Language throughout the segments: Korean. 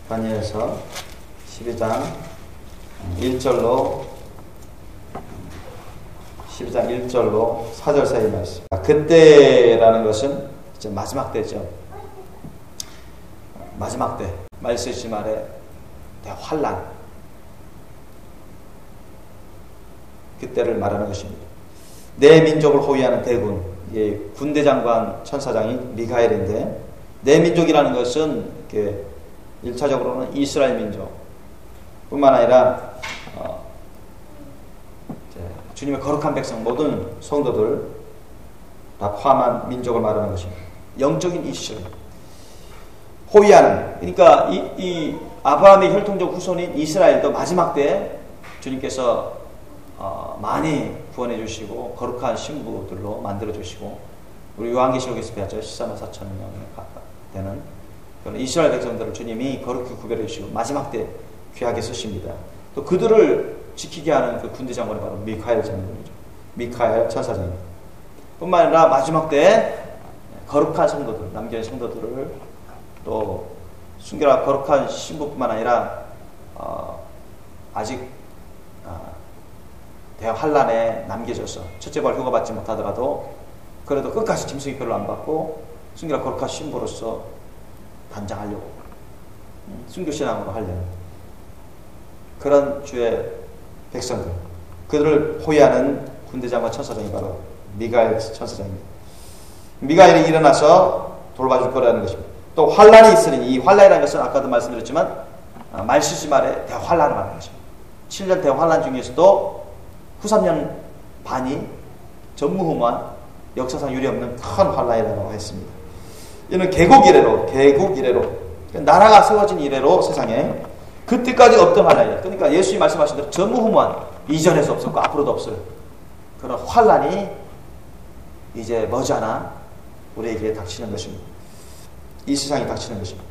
다니엘서 12장 1절로 4절 사이 말씀. 그때라는 것은 이제 마지막 때죠. 마지막 때, 말세지 말에 대환란, 그때를 말하는 것입니다. 내 민족을 호위하는 대군, 군대장관 천사장이 미가엘인데, 내 민족이라는 것은 1차적으로는 이스라엘 민족 뿐만 아니라 주님의 거룩한 백성, 모든 성도들 다 포함한 민족을 말하는 것입니다. 영적인 이스라엘, 호위하는, 그러니까 이 아브라함의 혈통적 후손인 이스라엘도 마지막 때에 주님께서 많이 구원해 주시고 거룩한 신부들로 만들어 주시고, 우리 요한계시록에서 배웠죠. 14만 4천 명에 가까이 되는 그런 이스라엘 백성들을 주님이 거룩히 구별해 주시고 마지막 때 귀하게 쓰십니다. 또 그들을 지키게 하는 그 군대 장관이 바로 미카엘 장군이죠. 미카엘 천사장입니다. 뿐만 아니라 마지막 때 거룩한 성도들, 남겨진 성도들을, 또 순결하고 거룩한 신부뿐만 아니라 아직 대환란에 남겨져서 첫째 부활 휴가받지 못하더라도 그래도 끝까지 짐승의 표를 안 받고 순결하고 거룩한 신부로서 단장하려고, 순교신앙으로 하려는 그런 주의 백성들, 그들을 호위하는 군대장관 천사장이 바로 미가엘 천사장입니다. 미가엘이 일어나서 돌봐줄 거라는 것입니다. 또 환란이 있으니, 이 환란이라는 것은 아까도 말씀드렸지만 말시지 말에 대환란을 말하는 것입니다. 7년 대환란 중에서도 후 3년 반이 전무후무한 역사상 유례없는 큰 환란이라고 했습니다. 이는 개국 이래로 나라가 세워진 이래로 세상에 그때까지 없던 환란이에요. 그러니까 예수님이 말씀하신 대로 전무후무한, 이전에도 없었고 앞으로도 없을 그런 환란이 이제 머지않아 우리에게 닥치는 것입니다. 이 세상에 닥치는 것입니다.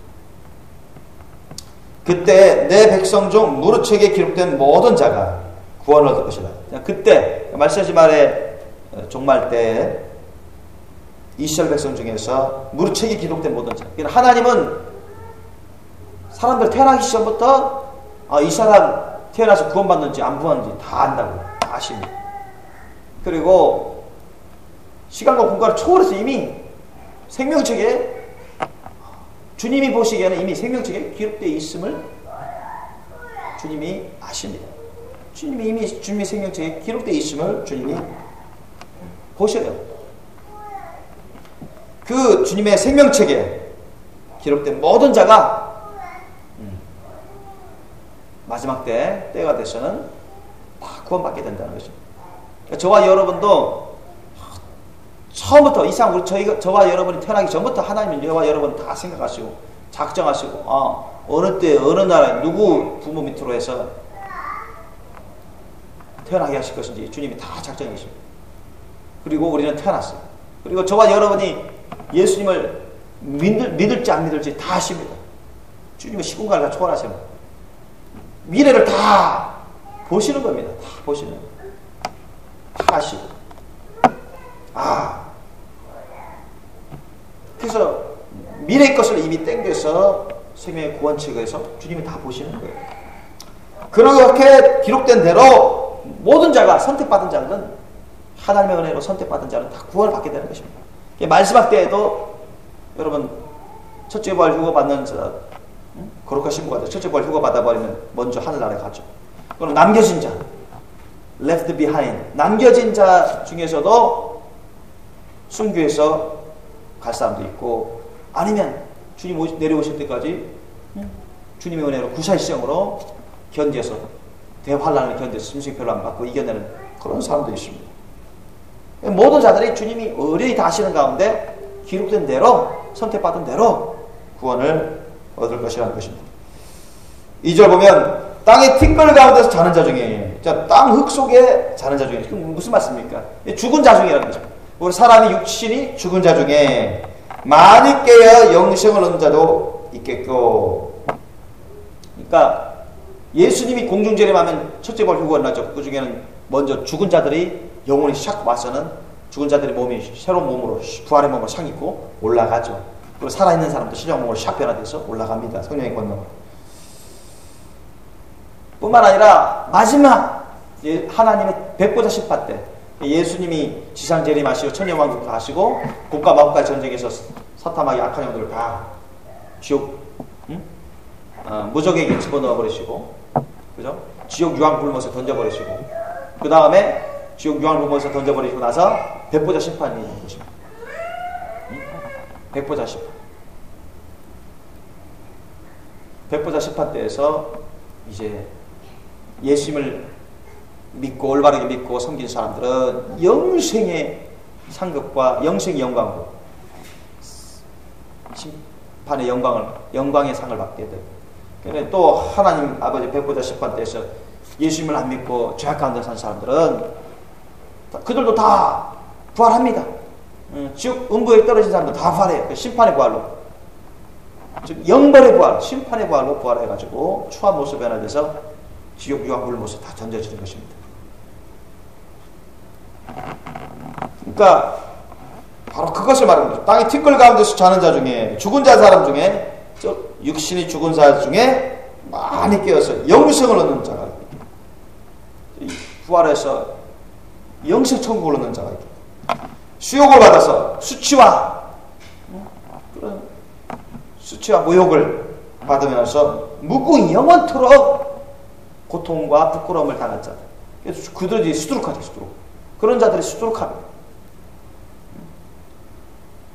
그때 내 백성 중 무릇책에 기록된 모든 자가 구원을 얻을 것이다. 그때 말세지 말에 종말 때 이스라엘 백성 중에서 무릇책에 기록된 모든 자. 하나님은 사람들 태어나기 시작부터 이 사람 태어나서 구원받는지 안 구원받는지 다 안다고, 다 아십니다. 그리고 시간과 공간을 초월해서 이미 생명책에, 주님이 보시기에는 이미 생명책에 기록되어 있음을 주님이 아십니다. 주님이 생명책에 기록되어 있음을 주님이 보셔요. 그 주님의 생명책에 기록된 모든 자가 마지막 때가 돼서는 다 구원받게 된다는 것입니다. 저와 여러분도 처음부터 저와 여러분이 태어나기 전부터 하나님은 저와 여러분 다 생각하시고 작정하시고 어느 때 어느 나라에 누구 부모 밑으로 해서 태어나게 하실 것인지 주님이 다 작정해 계십니다. 그리고 우리는 태어났어요. 그리고 저와 여러분이 예수님을 믿을지 안 믿을지 다 아십니다. 주님은 시공간을 다 초월하십니다. 미래를 다 보시는 겁니다. 다 보시는 거예요. 다 아시고. 그래서 미래의 것을 이미 땡겨서 생명의 구원책에서 주님이 다 보시는 거예요. 그렇게 기록된 대로 모든 자가, 선택받은 자는, 하나님의 은혜로 선택받은 자는 다 구원을 받게 되는 것입니다. 말씀할 때에도 여러분 첫째 부활 휴가 받는 자, 거룩한 신부가 첫째 부활 휴가 받아버리면 먼저 하늘나라에 가죠. 그럼 남겨진 자, left behind, 남겨진 자 중에서도 순교해서 갈 사람도 있고, 아니면 주님 내려오실 때까지 주님의 은혜로 구사의 시정으로 견뎌서 대환란을 견뎌서 짐승의 표를 안 받고 이겨내는 그런 사람도 있습니다. 모든 자들이 주님이 의뢰히 다 하시는 가운데 기록된 대로, 선택받은 대로 구원을 얻을 것이라는 것입니다. 2절 보면 땅의 틱벌 가운데서 자는 자 중에, 땅 흙 속에 자는 자 중에, 그럼 무슨 말씀입니까? 죽은 자 중이라는 거죠. 우리 사람이 육신이 죽은 자 중에 많이 깨어 영생을 얻는 자도 있겠고. 그러니까 예수님이 공중재림하면 첫째 부활 휴거가 나죠. 그 중에는 먼저 죽은 자들이 영혼이 샥 와서는 죽은 자들의 몸이 새로운 몸으로, 부활의 몸으로 샥 입고 올라가죠. 그리고 살아있는 사람도 신령 몸으로 샥 변화돼서 올라갑니다. 성령의 권능으로. 뿐만 아니라 마지막 하나님의 백보자 심판 때 예수님이 지상 재림하시고 천년왕국 다 하시고 국가 마법과의 전쟁에서 사탄마귀 악한 영들을 다 지옥 무적에게 집어넣어 버리시고, 그죠? 지옥 유황 불못에 던져버리시고, 그 다음에 지옥 유황 불못에 던져버리시고 나서 백보자 심판이 있는 것입니다. 백보자 심판. 백보자 심판 때에서 이제 예수님을 믿고 올바르게 믿고 섬긴 사람들은 영생의 상급과 영생의 영광으로 심판의 영광의 상을 받게 되고, 그런데 또 하나님 아버지 백보자 심판 때에서 예수님을 안 믿고 죄악 가운데 산 사람들은 그들도 다 부활합니다. 지옥 음부에 떨어진 사람도 다 부활해요. 그 심판의 부활로, 즉 영벌의 부활, 심판의 부활로 부활해가지고 추한 모습 변화돼서 지옥 유황 불못에 다 던져지는 것입니다. 그러니까 바로 그것을 말하는 거죠. 땅의 티끌 가운데서 자는 자 중에, 죽은 자 사람 중에, 육신이 죽은 자 중에 많이 깨어서 영생을 얻는 자가 있고, 부활해서 영생 천국을 얻는 자가 있고, 수욕을 받아서 수치와 모욕을 받으면서 무궁 영원토록 고통과 부끄러움을 당한 자들, 그래서 그들이 수두룩하죠. 그런 자들이 수두룩합니다.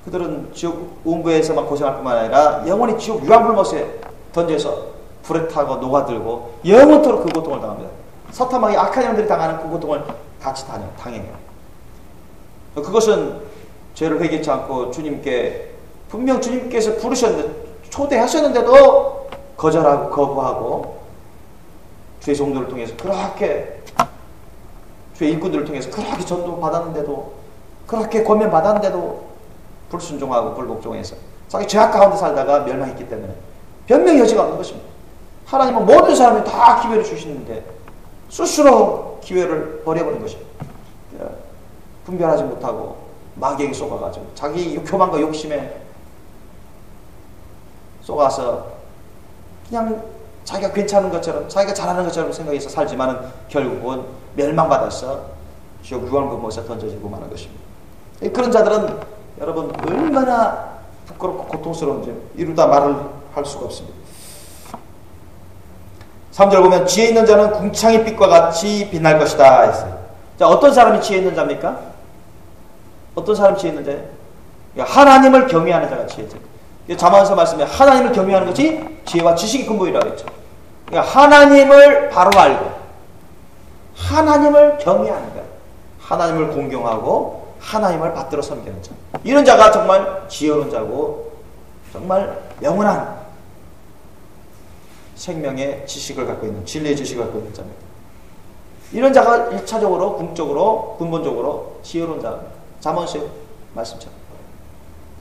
그들은 지옥 음부에서만 고생할 뿐만 아니라 영원히 지옥 유황불못에 던져서 불에 타고 녹아들고 영원토록 그 고통을 당합니다. 사탄마귀 악한 영들이 당하는 그 고통을 같이 당해요. 그것은 죄를 회개치 않고 분명 주님께서 부르셨는데, 초대하셨는데도 거절하고 거부하고 죄 종들을 통해서 그렇게, 죄 일꾼들을 통해서 그렇게 전도 받았는데도, 그렇게 권면 받았는데도 불순종하고 불복종해서 자기 죄악 가운데 살다가 멸망했기 때문에 변명의 여지가 없는 것입니다. 하나님은 모든 사람이 다 기회를 주시는데 스스로 기회를 버려버린 것입니다. 분별하지 못하고 마귀에게 속아가지고 자기 교만과 욕심에 속아서 그냥 자기가 괜찮은 것처럼, 자기가 잘하는 것처럼 생각해서 살지만은 결국은 멸망받아서 지옥 유황불못에 던져지고 마는 것입니다. 그런 자들은 여러분 얼마나 부끄럽고 고통스러운지 이루다 말을 할 수가 없습니다. 3절 보면 지혜 있는 자는 궁창의 빛과 같이 빛날 것이다 했어요. 자, 어떤 사람이 지혜 있는 자입니까? 어떤 사람이 지혜 있는 자예요? 하나님을 경외하는 자가 지혜자. 잠언서 말씀에 하나님을 경외하는 것이 지혜와 지식의 근본이라고 했죠. 그러니까 하나님을 바로 알고 하나님을 경외하는 거예요. 하나님을 공경하고 하나님을 받들어 섬기는 자. 이런 자가 정말 지혜로운 자고 정말 영원한 생명의 지식을 갖고 있는, 진리의 지식을 갖고 있는 자입니다. 이런 자가 1차적으로, 궁적으로, 근본적으로 지혜로운 자입니다. 잠언서의 말씀처럼.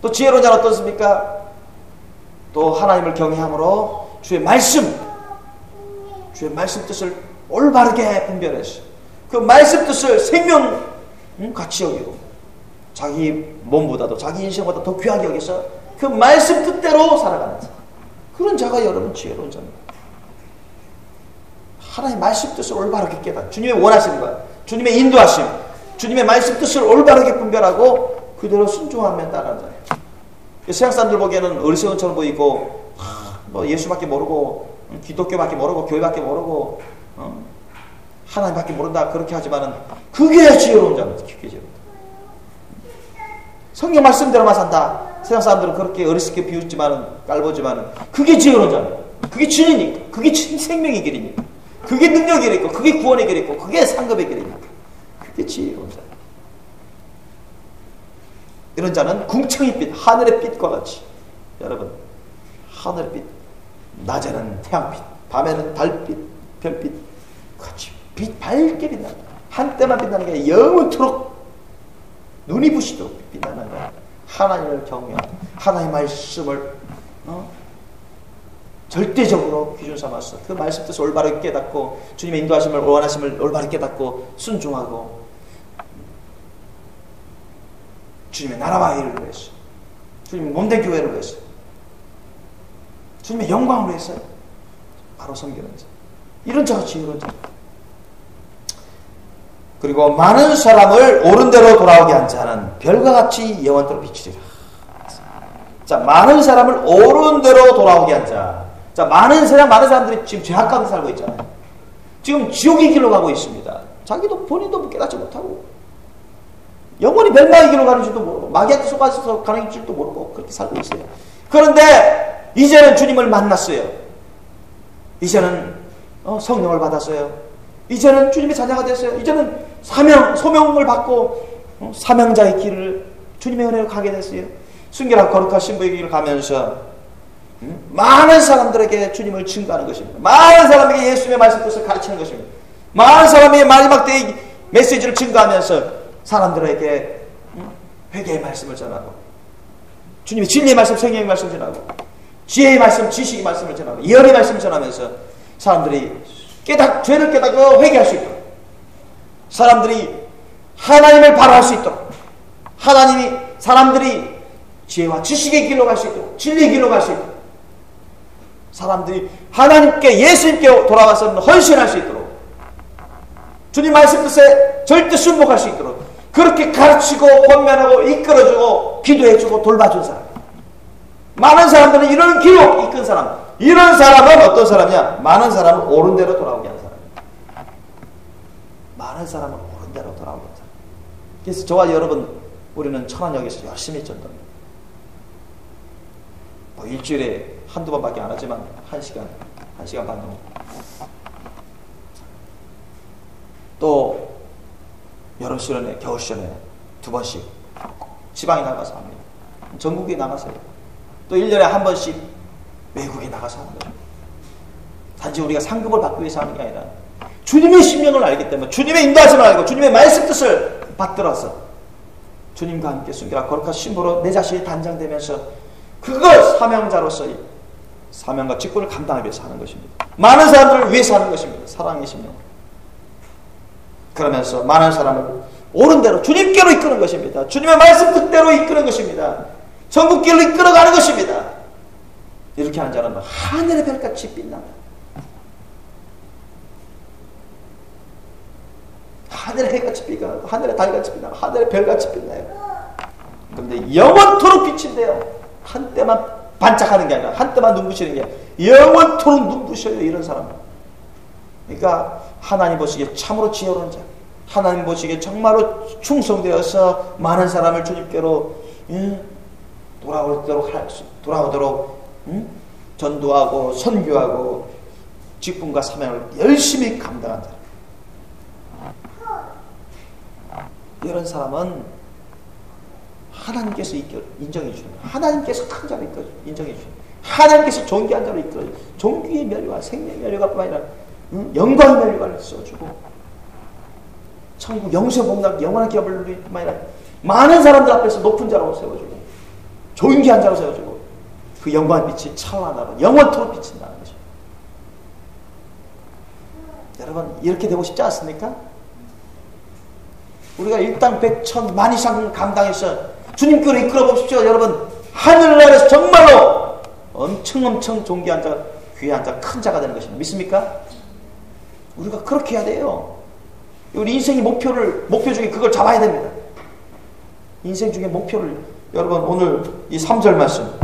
또 지혜로운 자는 어떻습니까? 또 하나님을 경외함으로 주의 말씀 뜻을 올바르게 분별해서 그 말씀 뜻을 생명 같이 여기고 자기 몸보다도 자기 인생보다 더 귀하게 여기서 그 말씀 뜻대로 살아가는 자. 그런 자가 여러분 지혜로운 자입니다. 하나님의 말씀 뜻을 올바르게 깨닫고 주님의 원하시는 것, 주님의 인도하심, 주님의 말씀 뜻을 올바르게 분별하고 그대로 순종하며 따라가는 자예요. 세상 사람들 보기에는 어리석은처럼 보이고 뭐 예수밖에 모르고 기독교밖에 모르고 교회밖에 모르고 하나님밖에 모른다 그렇게 하지만은 그게 지혜로운 자입니다. 그게 지혜로운 자. 성경 말씀대로만 산다. 세상 사람들은 그렇게 어리석게 비웃지만은 깔보지만은 그게 지혜로운 자입니다. 그게 진리니까, 그게 생명의 길이니까, 그게 능력의 길이니까, 그게 구원의 길이니까, 그게 상급의 길이니까, 그게 지혜로운 자입니다. 이런 자는 궁창의 빛, 하늘의 빛과 같이, 여러분, 하늘의 빛, 낮에는 태양빛, 밤에는 달빛, 별빛 같이 빛 밝게 빛나는 거야. 한때만 빛나는 게 영원토록 눈이 부시도록 빛나는 거야. 하나님을 경외하고 하나님의 말씀을 절대적으로 기준 삼아서 그 말씀 뜻을 올바르게 깨닫고 주님의 인도하심을 원하심을 올바르게 깨닫고 순종하고 주님의 나라와 일을 위해서, 주님의 몸된 교회를 위해서, 주님의 영광을 위해서 바로 섬기는 자. 이런 자같이 이런 자. 그리고 많은 사람을 옳은 대로 돌아오게 한 자는 별과 같이 영원토록 비치리라. 자, 많은 사람을 옳은 대로 돌아오게 한 자. 자, 많은 사람들이 지금 죄악 가운데 살고 있잖아요. 지금 지옥의 길로 가고 있습니다. 자기도 본인도 깨닫지 못하고 영원히 멸망의 길로 가는 줄도 모르고 마귀한테 속아서 가는 줄도 모르고 그렇게 살고 있어요. 그런데 이제는 주님을 만났어요. 이제는 성령을 받았어요. 이제는 주님의 자녀가 됐어요. 이제는 소명을 받고 사명자의 길을 주님의 은혜로 가게 됐어요. 순결하고 거룩한 신부의 길을 가면서 많은 사람들에게 주님을 증거하는 것입니다. 많은 사람에게 예수님의 말씀 뜻을 가르치는 것입니다. 많은 사람에게 마지막 때의 메시지를 증거하면서 사람들에게 회개의 말씀을 전하고 주님의 진리의 말씀, 생명의 말씀을 전하고 지혜의 말씀, 지식의 말씀을 전하고 예언의 말씀을 전하면서 사람들이 죄를 깨닫고 회개할 수 있도록 사람들이 하나님을 바라할 수 있도록 사람들이 지혜와 지식의 길로 갈 수 있도록 진리의 길로 갈 수 있도록 사람들이 하나님께 예수님께 돌아와서 헌신할 수 있도록 주님 말씀 뜻에 절대 순복할 수 있도록 그렇게 가르치고 권면하고 이끌어주고 기도해주고 돌봐준 사람. 많은 사람들은 이런 기록 이끈 사람. 이런 사람은 어떤 사람이냐? 많은 사람은 옳은 대로 돌아오게 하는 사람. 많은 사람은 옳은 대로 돌아오게 하는 사람. 그래서 저와 여러분 우리는 천안역에서 열심히 전도합니다. 뭐 일주일에 한두 번밖에 안 하지만 1시간 반 정도. 또 여름 시즌에 겨울 시즌에 2번씩 지방에 나가서 합니다. 전국에 나가서요. 또 1년에 한 번씩 외국에 나가서 하는 거죠. 단지 우리가 상급을 받기 위해서 하는 게 아니라 주님의 신명을 알기 때문에 주님의 인도하심을 알고 주님의 말씀 뜻을 받들어서 주님과 함께 순결하고 거룩한 신부로 내 자신이 단장되면서 그걸 사명자로서의 사명과 직분을 감당하기 위해서 하는 것입니다. 많은 사람들을 위해서 하는 것입니다. 사랑의 신명. 그러면서 많은 사람을 옳은 대로 주님께로 이끄는 것입니다. 주님의 말씀 뜻대로 이끄는 것입니다. 전국길로 이끌어가는 것입니다. 이렇게 하는 자는 하늘의 별같이 빛납니다. 하늘의 해같이 빛나고 하늘의 달같이 빛나고 하늘의 별같이 빛나요. 그런데 영원토록 빛인데요. 한때만 반짝하는 게 아니라 한때만 눈부시는 게 아니라 영원토록 눈부셔요. 이런 사람은. 그러니까 하나님 보시기에 참으로 지혜로운 자, 하나님 보시기에 정말로 충성되어서 많은 사람을 주님께로 돌아오도록 전도하고 선교하고 직분과 사명을 열심히 감당한 자. 이런 사람은 하나님께서 인정해 주시는, 하나님께서 큰 자로 인정해 주시는, 하나님께서 존귀한 자로 이끌어 주시는, 존귀의 면류관, 생명의 면류관뿐만 아니라 영광의 면류관을 써주고 천국 영생 복락 영원한 기업을 누릴 뿐만 아니라 많은 사람들 앞에서 높은 자로 세워주고 존귀한 자로 세워주고 그 영광의 빛이 찬란하고 영원토록 비친다는 것입니다. 여러분 이렇게 되고 싶지 않습니까? 우리가 일당백천 만이상 감당해서 주님께로 이끌어 보십시오. 여러분 하늘나라에서 정말로 엄청 존귀한 자, 귀한 자, 큰 자가 되는 것입니다. 믿습니까? 우리가 그렇게 해야 돼요. 우리 인생의 목표 중에 그걸 잡아야 됩니다. 인생 중에 목표를 여러분 오늘 이 3절 말씀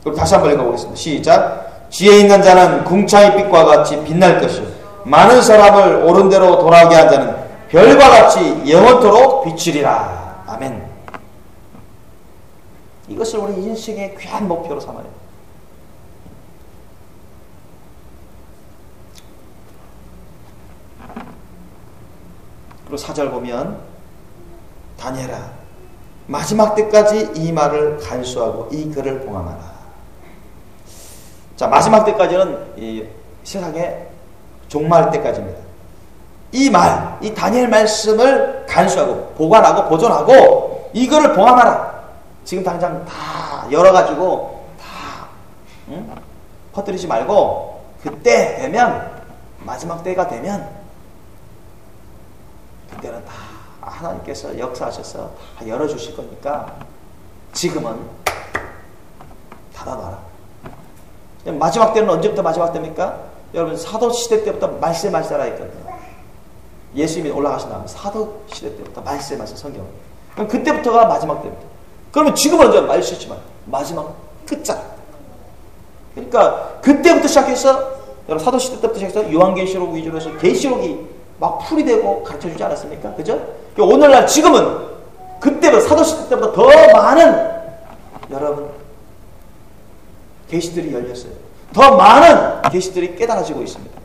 그럼 다시 한번 읽어보겠습니다. 시작. 지혜 있는 자는 궁창의 빛과 같이 빛날 것이요 많은 사람을 옳은 대로 돌아오게 한 자는 별과 같이 영원토록 비치리라. 아멘. 이것을 우리 인생의 귀한 목표로 삼아야 됩니다. 그리고 4절 보면 다니엘아 마지막 때까지 이 말을 간수하고 이 글을 봉함하라. 자, 마지막 때까지는 이 세상에 종말 때까지입니다. 이 다니엘 말씀을 간수하고 보관하고 보존하고 이거를 봉함하라. 지금 당장 다 열어가지고 다 퍼뜨리지 말고 그때 되면 마지막 때가 되면 그때는 다 하나님께서 역사하셔서 다 열어주실 거니까 지금은 닫아놔라. 마지막 때는 언제부터 마지막 때입니까? 여러분 사도 시대 때부터 말세라 했거든요. 예수님이 올라가신 다음에 사도 시대 때부터 말세 성경. 그럼 그때부터가 마지막 때입니다. 그러면 지금은 언제 말세지만 마지막 끝자락. 그러니까 그때부터 시작해서 여러분 사도 시대 때부터 시작해서 요한계시록 위주로 해서 계시록이 막 풀이 되고 가르쳐주지 않았습니까? 그죠? 그러니까 오늘날 지금은 그때부터 사도 시대 때보다 더 많은 여러분 계시들이 열렸어요. 더 많은 계시들이 깨달아지고 있습니다.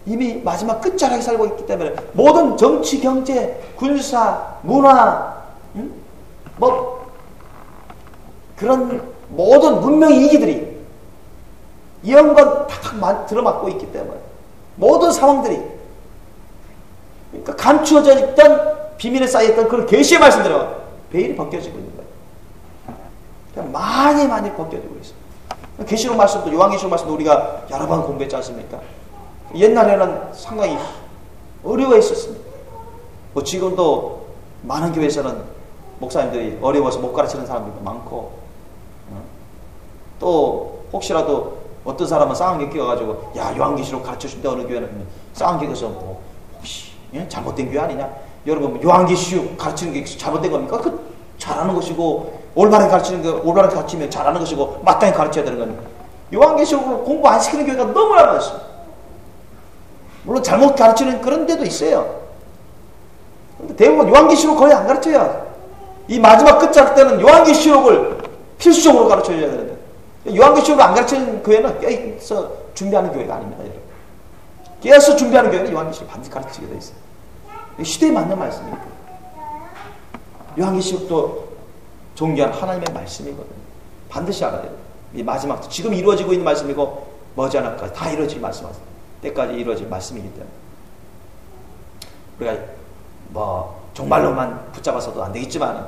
이미 마지막 끝자락에 살고 있기 때문에 모든 정치, 경제, 군사, 문화, 뭐 그런 모든 문명의 이기들이 이런 다 들어맞고 있기 때문에 모든 상황들이 그러니까 감추어져 있던 비밀에 쌓여있던 그런 계시의 말씀들은 베일이 벗겨지고 있는 거예요. 그러니까 많이 벗겨지고 있어요. 계시록 말씀도 요한계시록 말씀도 우리가 여러 번 공부했지 않습니까? 옛날에는 상당히 어려워했었습니다. 뭐 지금도 많은 교회에서는 목사님들이 어려워서 못 가르치는 사람들도 많고, 또 혹시라도 어떤 사람은 쌍안경 끼워가지고 야 요한계시록 가르쳐준다 어느 교회는 쌍안경 껴서 뭐 혹시 잘못된 교회 아니냐? 여러분 요한계시록 가르치는 게 잘못된 겁니까? 그 잘하는 것이고 올바르게 가르치는 거 올바르게 가르치면 잘하는 것이고 마땅히 가르쳐야 되는 겁니다. 요한계시록을 공부 안 시키는 교회가 너무나 많습니다. 물론 잘못 가르치는 그런 데도 있어요. 근데 대부분 요한계시록 거의 안 가르쳐요. 이 마지막 끝자락 때는 요한계시록을 필수적으로 가르쳐줘야 되는데 요한계시록을 안 가르치는 교회는 껴서 준비하는 교회가 아닙니다. 여러분. 껴서 준비하는 교회는 요한계시록 반드시 가르치게 되어 있어요. 시대에 맞는 말씀입니다. 요한계시록도 존귀한 하나님의 말씀이거든요. 반드시 알아야 돼요. 이 마지막 지금 이루어지고 있는 말씀이고 머지않아까지 다 이루어질 말씀 때까지 이루어질 말씀이기 때문에 우리가 뭐 정말로만 붙잡아서도 안 되겠지만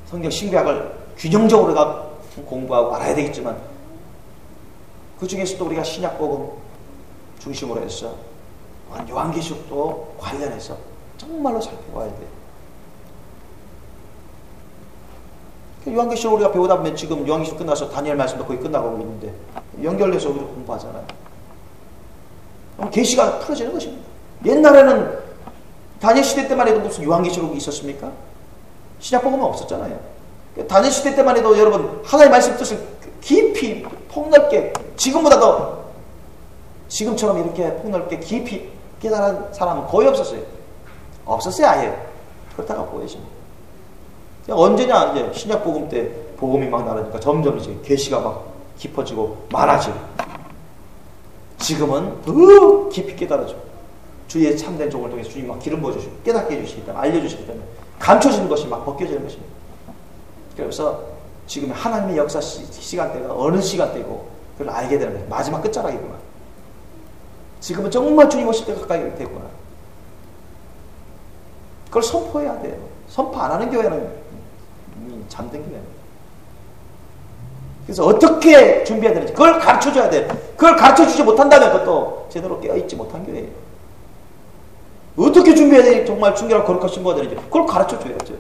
성경 신구약을 균형적으로 우리가 공부하고 알아야 되겠지만 그 중에서도 우리가 신약복음 중심으로 해서 요한계시록도 관련해서 정말로 살펴봐야 돼요. 요한계시록 우리가 배우다 보면 지금 요한계시록 끝나서 다니엘 말씀도 거의 끝나가고 있는데 연결돼서 우리가 공부하잖아요. 계시가 풀어지는 것입니다. 옛날에는 다니엘 시대 때만 해도 무슨 요한계시록이 있었습니까? 신약복음은 없었잖아요. 다니엘 시대 때만 해도 여러분 하나님의 말씀 뜻을 깊이 폭넓게 지금보다 더 지금처럼 이렇게 폭넓게 깊이 깨달은 사람은 거의 없었어요. 없었어요 아예. 그렇다가 보여집니다. 언제냐 이제 신약복음 때 복음이 막 나르니까 점점 이제 계시가 막 깊어지고 많아지고 지금은 더 깊이 깨달아져. 주의 참된 종을 통해서 주님이 막 기름 부어주시고 깨닫게 해주시기 때문에 알려주시기 때문에 감춰지는 것이 막 벗겨지는 것입니다. 그래서 지금 하나님의 역사 시간대가 어느 시간대고 그걸 알게 되는 거예요. 마지막 끝자락이구나. 지금은 정말 주님 오실 때 가까이 되구나. 그걸 선포해야 돼요. 선포 안 하는 교회는 잠든 교회입니다. 그래서 어떻게 준비해야 되는지 그걸 가르쳐줘야 돼. 그걸 가르쳐주지 못한다면 그것도 제대로 깨어있지 못한 교회예요. 어떻게 준비해야 되는지 정말 순결하고 거룩한 신부가 되는지 그걸 가르쳐줘야죠.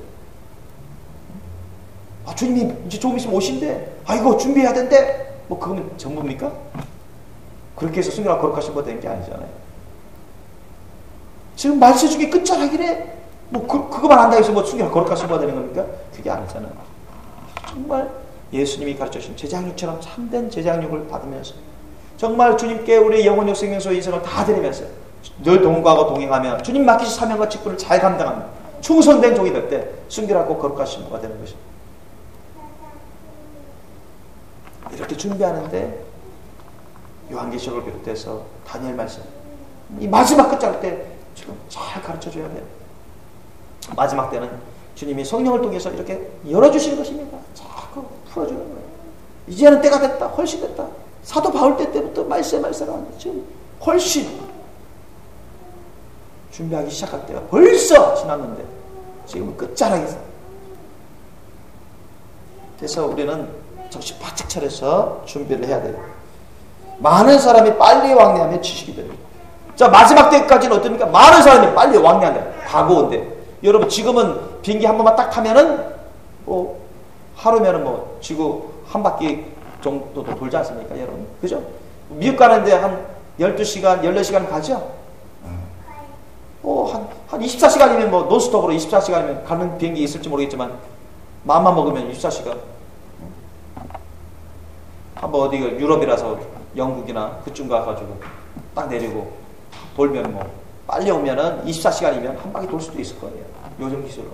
아 주님이 이제 조금 있으면 오신대. 아 이거 준비해야 된대. 뭐 그거면 전부입니까? 그렇게 해서 순결하고 거룩한 신부가 되는 게 아니잖아요. 지금 말씀 중에 끝자락이래. 뭐 그거만 한다 해서 뭐 순결하고 거룩한 신부가 되는 겁니까? 그게 아니잖아요. 정말 예수님이 가르쳐주신 제자육처럼 참된 제자육을 받으면서 정말 주님께 우리의 영혼력 생명소의 인생을 다 드리면서 늘 동거하고 동행하며 주님 맡기신 사명과 직분을 잘 감당하며 충성된 종이 될 때 순결하고 거룩한 신부가 되는 것입니다. 이렇게 준비하는데 요한계시록을 비롯해서 다니엘 말씀 이 마지막 끝자락 때 지금 잘 가르쳐줘야 돼요. 마지막 때는 주님이 성령을 통해서 이렇게 열어주시는 것입니다. 자꾸 풀어주는 거예요. 이제는 때가 됐다. 훨씬 됐다. 사도 바울 때부터 말세가 지금 훨씬 준비하기 시작할 때가 벌써 지났는데 지금은 끝자락에서 그래서 우리는 정신 바짝 차려서 준비를 해야 돼요. 많은 사람이 빨리 왕래하면 지식이 됩니다. 자 마지막 때까지는 어떻습니까? 많은 사람이 빨리 왕래한다. 다가온데 여러분 지금은 비행기 한 번만 딱 타면은 뭐 하루면은 뭐 지구 한 바퀴 정도도 돌지 않습니까, 여러분? 그죠? 미국 가는데 한 12시간, 14시간 가죠? 한 24시간이면 뭐, 논스톱으로 24시간이면 가는 비행기 있을지 모르겠지만, 마음만 먹으면 24시간. 한번 어디가 유럽이라서 영국이나 그쯤 가가지고 딱 내리고 돌면 뭐, 빨리 오면은 24시간이면 한 바퀴 돌 수도 있을 거예요. 요즘 기술로.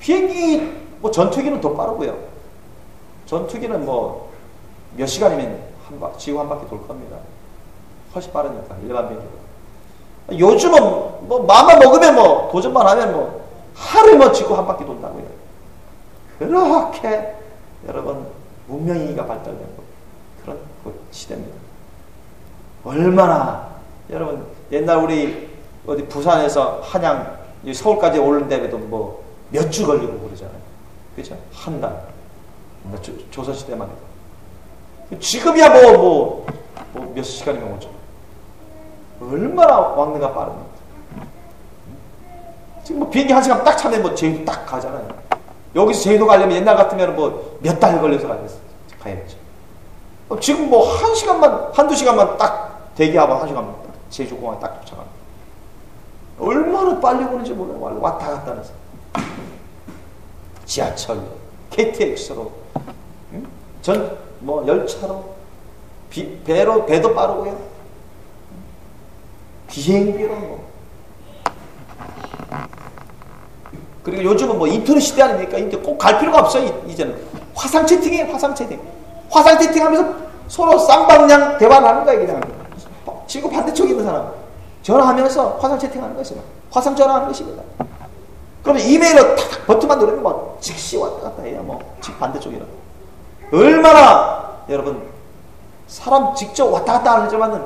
비행기, 뭐 전투기는 더 빠르고요. 전투기는 뭐 몇 시간이면 지구 한 바퀴 돌 겁니다. 훨씬 빠르니까, 일반 비행기보다. 요즘은 뭐 마음만 먹으면 뭐 도전만 하면 뭐 하루에 뭐 지구 한 바퀴 돈다고요. 그렇게 여러분 문명이가 발달된 그런 시대입니다. 얼마나 여러분 옛날 우리 어디 부산에서 한양 서울까지 오는데도 뭐 몇 주 걸리고 그러잖아요. 그죠? 한 달. 조선시대만 해도. 지금이야 뭐 몇 시간이면 오죠. 얼마나 왕래가 빠릅니다. 지금 뭐 비행기 한 시간 딱 차면 뭐 제주도 딱 가잖아요. 여기서 제주도 가려면 옛날 같으면 뭐 몇 달 걸려서 가야죠. 지금 뭐 한 시간만, 한두 시간만 딱 대기하고 한 시간만 딱 제주공항에 딱 도착합니다. 얼마나 빨리 오는지 몰라요. 왔다 갔다 하면서. 지하철로, KTX로, 뭐 열차로, 배도 빠르고요. 비행기로 뭐. 그리고 요즘은 뭐 인터넷 시대 아닙니까? 인터넷 꼭 갈 필요가 없어요. 이제는 화상 채팅이에요. 화상 채팅. 화상 채팅하면서 서로 쌍방향 대화를 하는 거예요. 그냥 지구 반대쪽에 있는 사람 전화하면서 화상 채팅하는 것이죠. 화상 전화하는 것입니다. 그러면 이메일로 탁 버튼만 누르면 막 즉시 왔다 갔다 해요. 뭐 즉 반대쪽이라. 얼마나 여러분 사람 직접 왔다 갔다 하지만은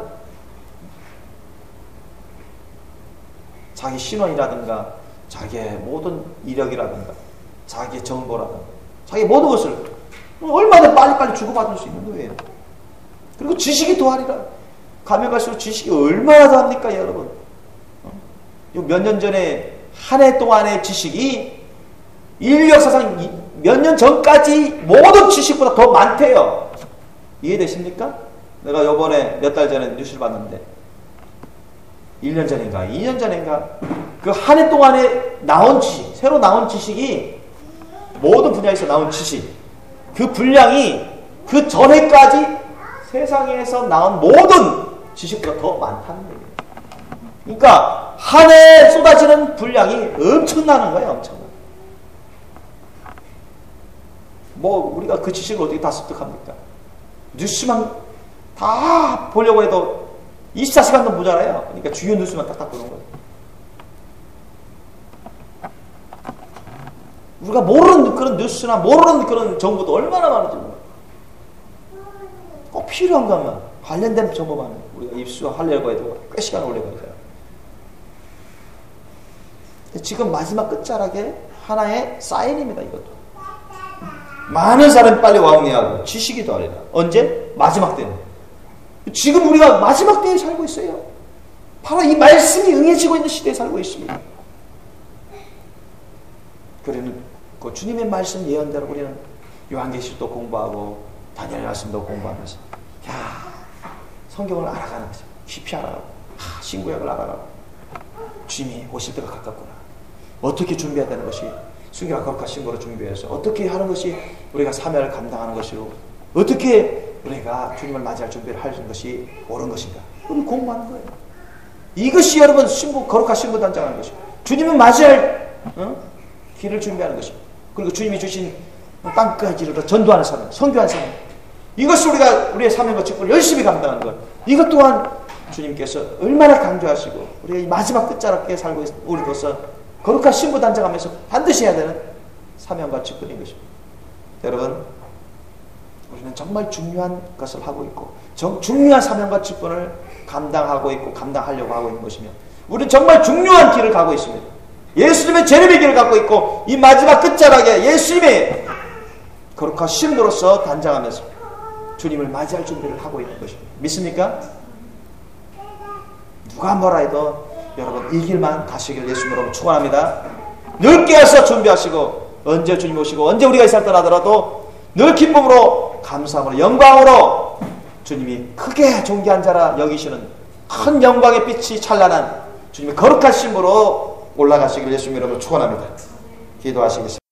자기 신원이라든가 자기의 모든 이력이라든가 자기의 정보라든가 자기의 모든 것을 얼마나 빨리빨리 주고받을 수 있는 거예요. 그리고 지식이 더하리라. 가면 갈수록 지식이 얼마나 더합니까, 여러분? 몇 년 전에 한 해 동안의 지식이 인류 역사상 몇 년 전까지 모든 지식보다 더 많대요. 이해되십니까? 내가 요번에 몇 달 전에 뉴스를 봤는데 1년 전인가 2년 전인가 그 한 해 동안에 나온 지식, 새로 나온 지식이 모든 분야에서 나온 지식 그 분량이 그 전해까지 세상에서 나온 모든 지식보다 더 많다는 거예요. 그러니까 한 해에 쏟아지는 분량이 엄청나는 거예요. 엄청나. 뭐 우리가 그 지식을 어떻게 다 습득합니까? 뉴스만 다 보려고 해도 24시간도 모자라요. 그러니까 주요 뉴스만 딱딱 보는 거예요. 우리가 모르는 그런 뉴스나 모르는 그런 정보도 얼마나 많은지 몰라요. 꼭 필요한 것만 관련된 정보만 우리가 입수하려고 해도 꽤 시간 오래 걸려요. 지금 마지막 끝자락에 하나의 사인입니다. 이것도 많은 사람이 빨리 왕래하고 지식이 더하리라. 언제? 마지막 때는. 지금 우리가 마지막 때에 살고 있어요. 바로 이 말씀이 응해지고 있는 시대에 살고 있습니다. 그러는 그 주님의 말씀 예언대로 우리는 요한계시록도 공부하고 다니엘 말씀도 공부하면서 성경을 알아가는 거죠. 깊이 알아가고 신구약을 알아가고 주님이 오실 때가 가깝구나. 어떻게 준비해야 되는 것이 순결한 거룩한 신부로 준비해서 어떻게 하는 것이 우리가 사명을 감당하는 것이고 어떻게 우리가 주님을 맞이할 준비를 하는 것이 옳은 것인가. 우리 공부하는 거예요. 이것이 여러분 거룩한 신부 단장하는 것이고 주님을 맞이할 길을 준비하는 것이고 그리고 주님이 주신 땅끝까지 이르러 전도하는 사명, 선교하는 사명. 이것을 우리의 사명과 직분을 열심히 감당하는 것. 이것 또한 주님께서 얼마나 강조하시고 우리가 이 마지막 끝자락에 살고 있는 우리로서 거룩한 신부 단장하면서 반드시 해야 되는 사명과 직분인 것입니다. 여러분, 우리는 정말 중요한 것을 하고 있고 중요한 사명과 직분을 감당하고 있고 감당하려고 하고 있는 것이며 우리는 정말 중요한 길을 가고 있습니다. 예수님의 재림의 길을 갖고 있고 이 마지막 끝자락에 예수님의 거룩한 신부로서 단장하면서 주님을 맞이할 준비를 하고 있는 것입니다. 믿습니까? 누가 뭐라 해도 여러분 이 길만 가시길 예수님으로 축원합니다. 늘 깨어서 준비하시고 언제 주님 오시고 언제 우리가 이 세상 떠나더라도 늘 기쁨으로 감사함으로 영광으로 주님이 크게 존귀한 자라 여기시는 큰 영광의 빛이 찬란한 주님의 거룩하심으로 올라가시길 예수님 이름으로 축원합니다. 기도하시겠습니다.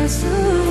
예수